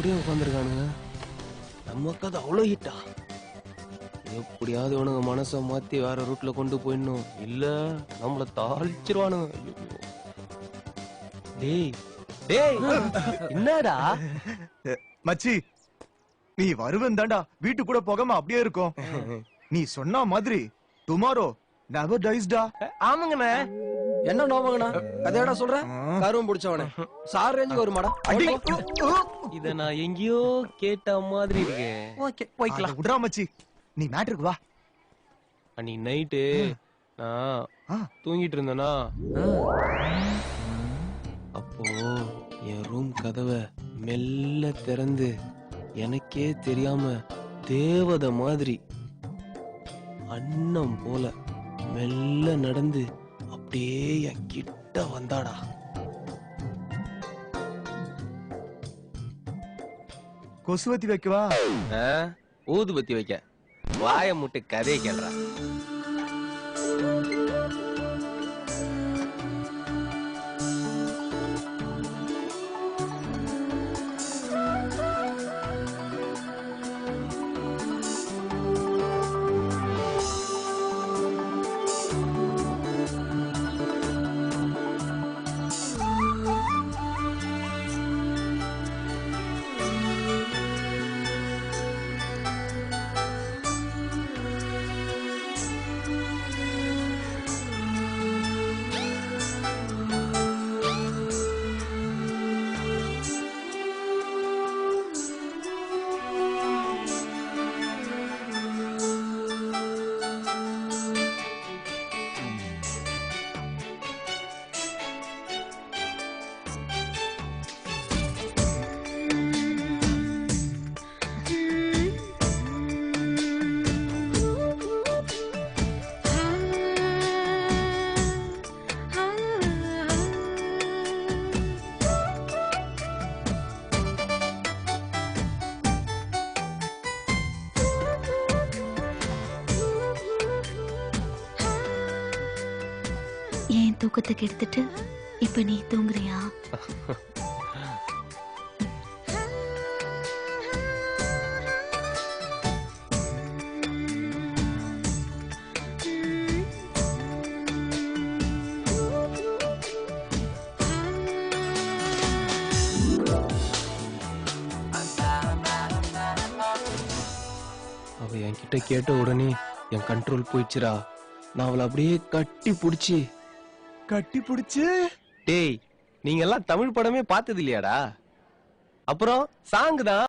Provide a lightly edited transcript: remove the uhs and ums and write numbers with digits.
அப்படியே உட்காந்துருக்கானுங்க. நம்ம கதை அவ்வளவு ஹிட்டா? எப்படியாவது இவனுங்க மனசை மாத்தி வேற ரூட்ல கொண்டு போயிடணும், இல்ல நம்மள தாளிச்சிருவானுங்க. டேய் டேய், என்னடா மச்சி, நீ வருவன் தாண்டா வீட்டு கூட போகாம அப்படியே இருக்கும். நீ சொன்ன மாதிரி டுமாரோ never dies டா. ஆமாங்கண்ணே. என்ன நோமங்கண்ணா கதையடா சொல்ற? கருவம் பிடிச்சவனே சார் ரேஞ்சுக்கு வருமாடா. இத நான் எங்கேயோ கேட்ட மாதிரி இருக்கே. ஓகே போய்க்கலாம். விடுறா மச்சி, நீ மேட்ருக்கு வா. அன்னைக்கு நைட்டு நான் தூங்கிட்டு இருந்தேனா, அப்போ என் ரூம் கதவை மெல்ல திறந்து எனக்கே தெரியாம தேவதை மாதிரி அன்னம் போல மெல்ல நடந்து அப்படியே என் கிட்ட வந்தாடா. கொசுவத்தி வைக்கவா? ஊதுபத்தி வைக்க? வாய முட்டு கதையை கேள்றா. என் தூக்கத்தை கெடுத்துட்டு இப்ப நீ தூங்குறியா? அவ என்கிட்ட கேட்ட உடனே என் கண்ட்ரோல் போயிடுச்சுடா. நான் அவளை அப்படியே கட்டி புடிச்சு டேய், நீங்க எல்லாம் தமிழ் படமே பார்த்தது இல்லையாடா? அப்புறம் சாங் தான்.